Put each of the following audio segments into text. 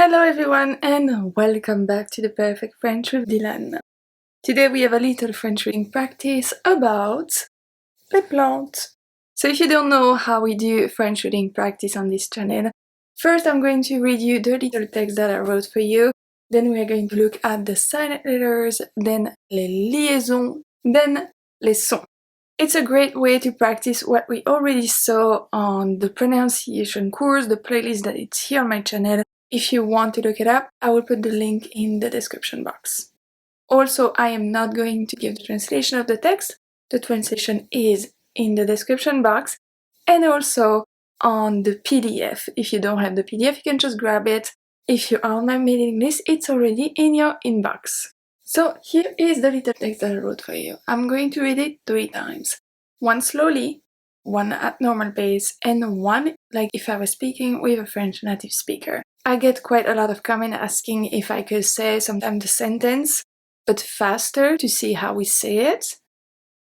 Hello everyone and welcome back to the Perfect French with Dylane. Today we have a little French reading practice about les plantes. So if you don't know how we do French reading practice on this channel, first I'm going to read you the little text that I wrote for you, then we are going to look at the silent letters, then les liaisons, then les sons. It's a great way to practice what we already saw on the pronunciation course, the playlist that it's here on my channel. If you want to look it up, I will put the link in the description box. Also, I am not going to give the translation of the text. The translation is in the description box and also on the PDF. If you don't have the PDF, you can just grab it. If you are on my mailing list, it's already in your inbox. So here is the little text that I wrote for you. I'm going to read it 3 times. One slowly, one at normal pace, and one like if I was speaking with a French native speaker. I get quite a lot of comments asking if I could say sometimes the sentence, but faster to see how we say it.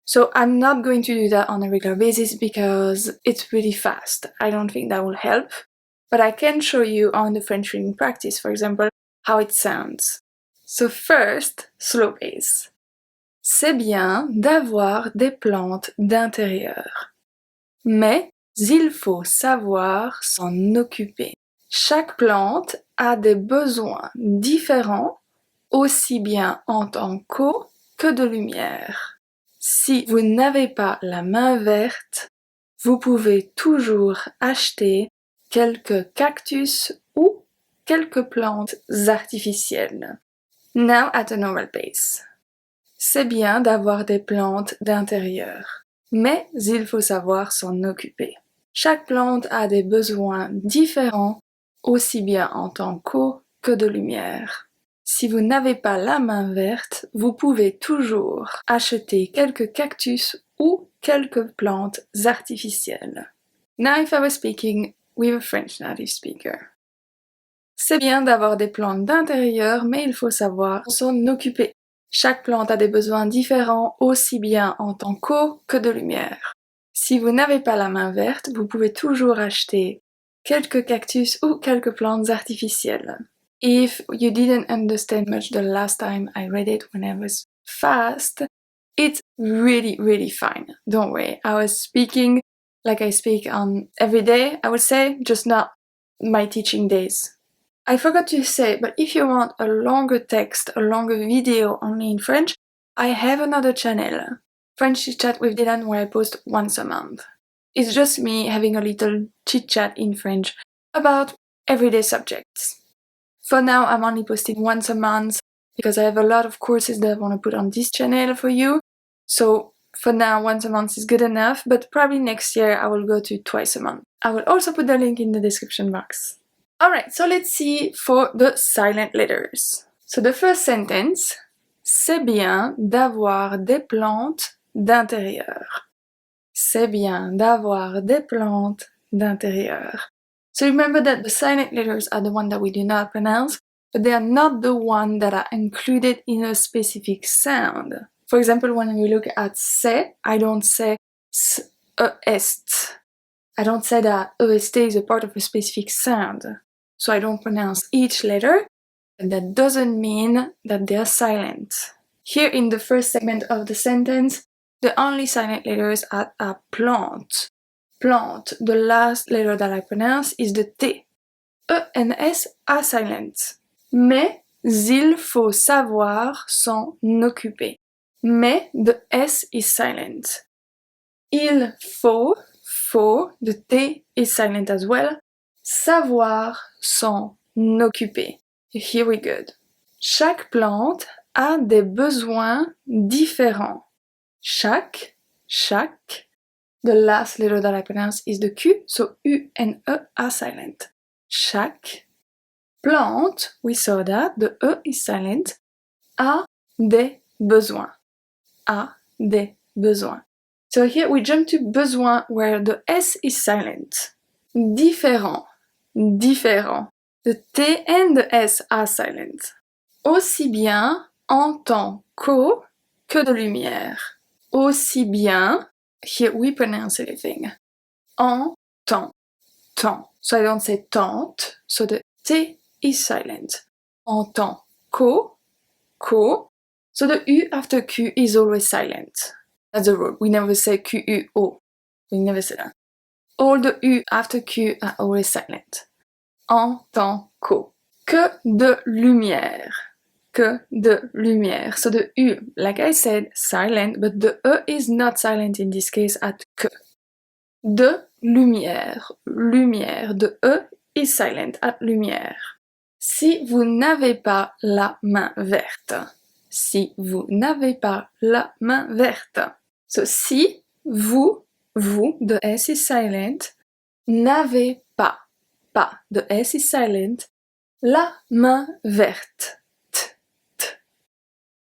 So I'm not going to do that on a regular basis because it's really fast. I don't think that will help. But I can show you on the French reading practice, for example, how it sounds. So first, slow pace. C'est bien d'avoir des plantes d'intérieur, mais il faut savoir s'en occuper. Chaque plante a des besoins différents, aussi bien en temps qu'eau que de lumière. Si vous n'avez pas la main verte, vous pouvez toujours acheter quelques cactus ou quelques plantes artificielles. Now at a normal pace. C'est bien d'avoir des plantes d'intérieur, mais il faut savoir s'en occuper. Chaque plante a des besoins différents, aussi bien en temps qu'eau que de lumière. Si vous n'avez pas la main verte, vous pouvez toujours acheter quelques cactus ou quelques plantes artificielles. Now if I was speaking with a French native speaker. C'est bien d'avoir des plantes d'intérieur, mais il faut savoir s'en occuper. Chaque plante a des besoins différents, aussi bien en temps qu'eau que de lumière. Si vous n'avez pas la main verte, vous pouvez toujours acheter quelques cactus ou quelques plantes artificielles. If you didn't understand much the last time I read it when I was fast, it's really fine. Don't worry. I was speaking like I speak on every day, I would say, just not my teaching days. I forgot to say, but if you want a longer text, a longer video only in French, I have another channel, French Chit Chat with Dylane, where I post once a month. It's just me having a little chit chat in French about everyday subjects. For now, I'm only posting once a month because I have a lot of courses that I want to put on this channel for you. So for now, once a month is good enough, but probably next year I will go to twice a month. I will also put the link in the description box. Alright, so let's see for the silent letters. So the first sentence, c'est bien d'avoir des plantes d'intérieur. C'est bien d'avoir des plantes d'intérieur. So remember that the silent letters are the ones that we do not pronounce, but they are not the ones that are included in a specific sound. For example, when we look at c'est, I don't say est. I don't say that est is a part of a specific sound. So I don't pronounce each letter, and that doesn't mean that they are silent. Here in the first segment of the sentence, the only silent letters are plante. Plante, the last letter that I pronounce is the T. E and S are silent. Mais il faut savoir s'en occuper. Mais, the S is silent. Il faut, the T is silent as well. Savoir s'en occuper. Here we go. Chaque plante a des besoins différents. Chaque, the last letter that I pronounce is the Q, so U and E are silent. Chaque plante, we saw that, the E is silent, a des besoins. A des besoins. So here we jump to besoin where the S is silent. Différent. The T and the S are silent. Aussi bien en temps qu'eau que de lumière. Aussi bien, here we pronounce everything. En temps. So I don't say tante, so the T is silent. En tant qu'au, qu'au, so the U after Q is always silent. That's the rule. We never say Q-U-O. We never say that. All the U after Q are always silent. En tant qu'au. Que de lumière. Que de lumière. So the U, like I said, silent, but the E is not silent in this case at que. De lumière. Lumière. The E is silent at lumière. Si vous n'avez pas la main verte. Si vous n'avez pas la main verte. So si vous, the S is silent, n'avez pas, the S is silent, la main verte.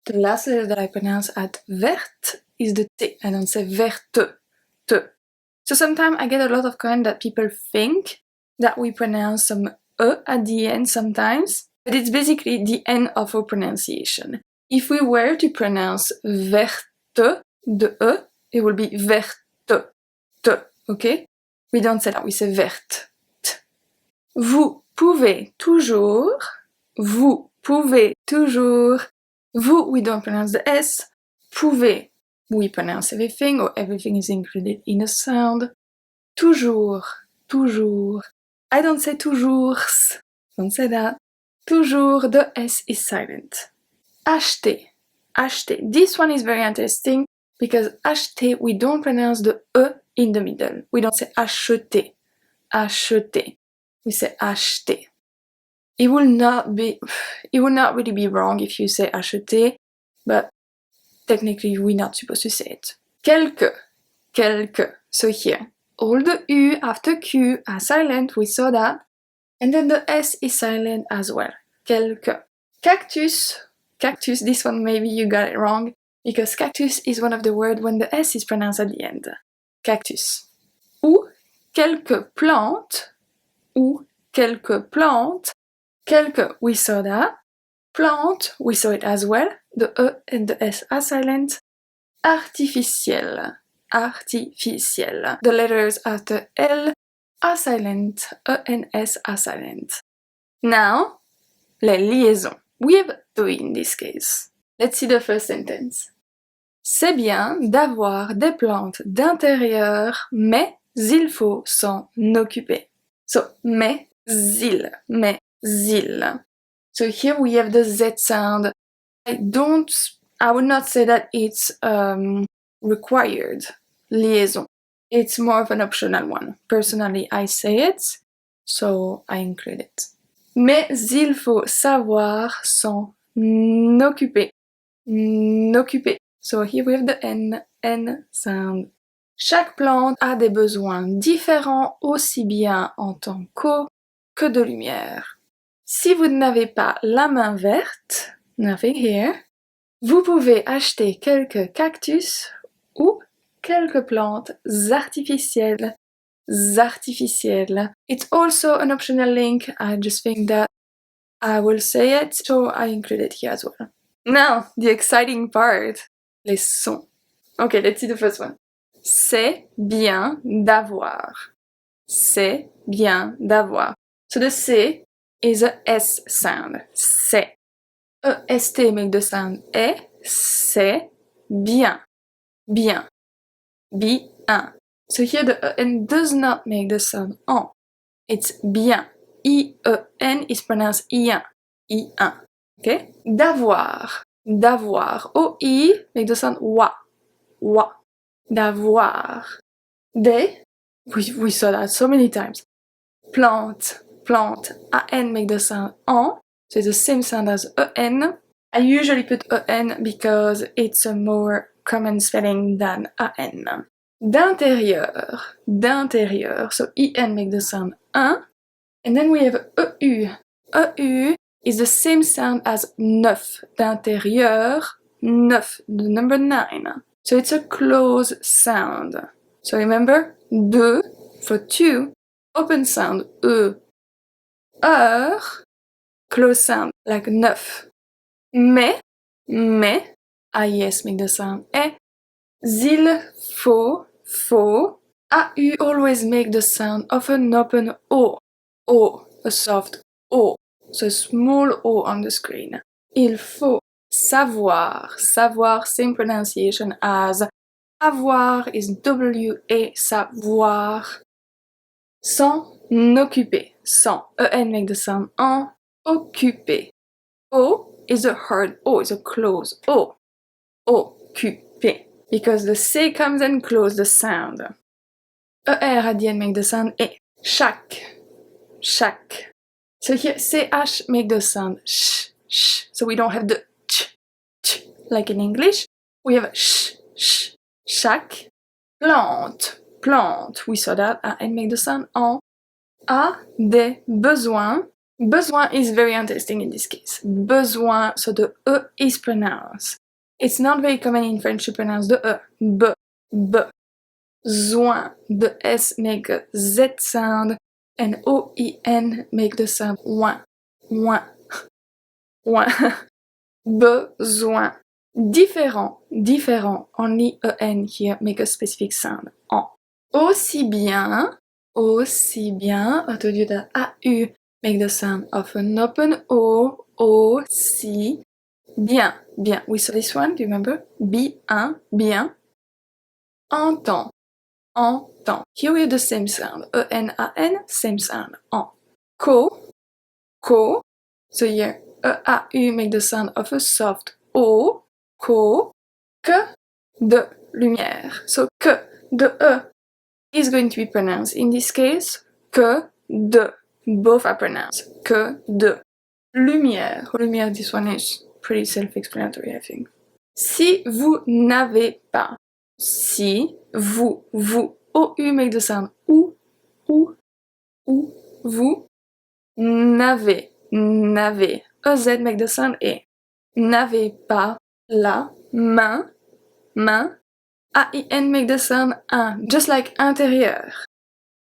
The last letter that I pronounce at verte is the T. I don't say verte, T. So sometimes I get a lot of comments that people think that we pronounce some E at the end sometimes, but it's basically the end of our pronunciation. If we were to pronounce verte, the E, it will be verte, T, okay? We don't say that, we say verte, T. Vous pouvez toujours, vous pouvez toujours, vous, we don't pronounce the S, pouvez, we pronounce everything, or everything is included in a sound. Toujours, toujours. I don't say toujours, don't say that. Toujours, the S is silent. Acheter, acheter. This one is very interesting because acheter, we don't pronounce the E in the middle. We don't say acheter, acheter. We say acheter. It will not really be wrong if you say acheter, but technically we're not supposed to say it. Quelque, quelque. So here, all the U after Q are silent, we saw that. And then the S is silent as well. Quelque. Cactus, cactus, this one maybe you got it wrong, because cactus is one of the words when the S is pronounced at the end. Cactus. Ou quelques plantes, ou quelques plantes. Quelque, we saw that. Plante, we saw it as well. The E and the S are silent. Artificiel, artificiel. The letters after L are silent. E and S are silent. Now, les liaisons. We have three in this case. Let's see the first sentence. C'est bien d'avoir des plantes d'intérieur, mais il faut s'en occuper. So, mais il. So here we have the Z sound. I would not say that it's required liaison. It's more of an optional one. Personally, I say it, so I include it. Mais il faut savoir s'en occuper. N'occuper. So here we have the N sound. Chaque plante a des besoins différents aussi bien en tant qu'eau que de lumière. Si vous n'avez pas la main verte, nothing here, vous pouvez acheter quelques cactus ou quelques plantes artificielles. It's also an optional link. I just think that I will say it, so I include it here as well. Now, the exciting part, les sons. Okay, let's see the first one. C'est bien d'avoir. C'est bien d'avoir. So the C is a S sound. C'est. EST make the sound E. C'est bien. Bien. Bien. So here the EN does not make the sound en. It's bien. I-E-N is pronounced ien. I-un. Okay? D'avoir. D'avoir. O-I make the sound wa. Wa. D'avoir. Des. We saw that so many times. Plante. Plante. A-N make the sound en. So it's the same sound as E-N. I usually put E-N because it's a more common spelling than A-N. D'intérieur. D'intérieur. So I-N make the sound un. And then we have E-U. E-U is the same sound as neuf. D'intérieur. Neuf. The number 9. So it's a close sound. So remember, deux for two. Open sound E. Heure. Close sound like neuf. Mais, AIS make the sound E. Il faut. AU always make the sound of an open O. O, a soft O. so small O on the screen. Il faut savoir. Savoir, same pronunciation as avoir is W-A, savoir. S'en occuper. S'en, E-N make the sound en. Occuper. O is a hard O, is a close O. Occuper. Because the C comes and close the sound. ER at the end make the sound E. Chaque. Chaque. So here CH make the sound sh, sh. So we don't have the ch, ch, like in English. We have a sh, sh. Chaque. Plante. Plante. We saw that. And make the sound en. A des besoins. Besoin is very interesting in this case. Besoin, so the E is pronounced. It's not very common in French to pronounce the E. B, B. Zoin, the S make a Z sound, and O-I-N make the sound ouin, ouin, ouin. Besoin. Différent, différent. Only E-N here make a specific sound. En. Aussi bien, aussi bien. I told you that A-U make the sound of an open O, aussi. Bien, bien. We saw this one, do you remember? Bien, bien. Entend, entend. Here we have the same sound. E-N-A-N, same sound. En. Co, co. So here, E-A-U make the sound of a soft O, co. Que, de, lumière. So que, the E is going to be pronounced in this case. Que, de. Both are pronounced. Que, de. Lumière. Lumière, this one is pretty self-explanatory, I think. Si vous n'avez pas. Si, vous, O-U make the sound ou, vous, n'avez, E-Z make the sound E. N'avez pas la main, A-I-N make the sound un, just like intérieur.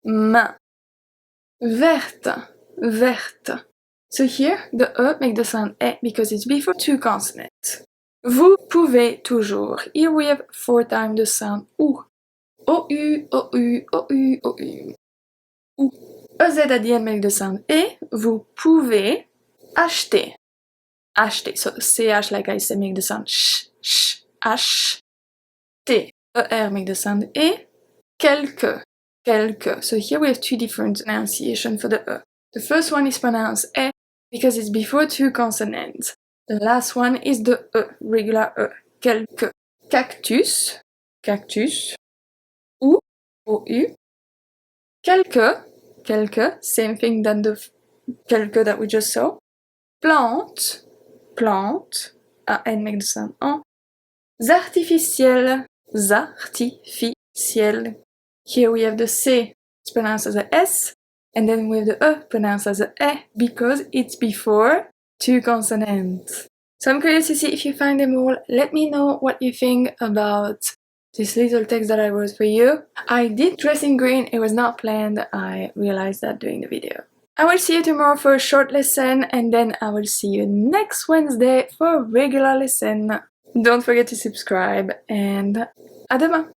Main. Verte, verte. So here, the E make the sound E because it's before two consonants. Vous pouvez toujours. Here we have 4 times the sound OU. O-U, O-U, O-U, O-U. Ou. EZ at the end make the sound E. Vous pouvez acheter. Acheter. So CH, like I said, make the sound sh, sh, H. T. ER make the sound E. Quelque. Quelque. So here we have 2 different pronunciations for the E. The first one is pronounced E because it's before 2 consonants. The last one is the E, regular E. Quelque. Cactus. Cactus. Ou. O-U. Quelque. Quelque. Same thing than the quelque that we just saw. Plante. Plante. A-N make the sound en. Artificiel. Artificiel. Here we have the C, it's pronounced as a S, and then we have the E pronounced as a E because it's before 2 consonants. So I'm curious to see if you find them all. Let me know what you think about this little text that I wrote for you. I did dress in green, it was not planned, I realized that during the video. I will see you tomorrow for a short lesson, and then I will see you next Wednesday for a regular lesson. Don't forget to subscribe, and à demain!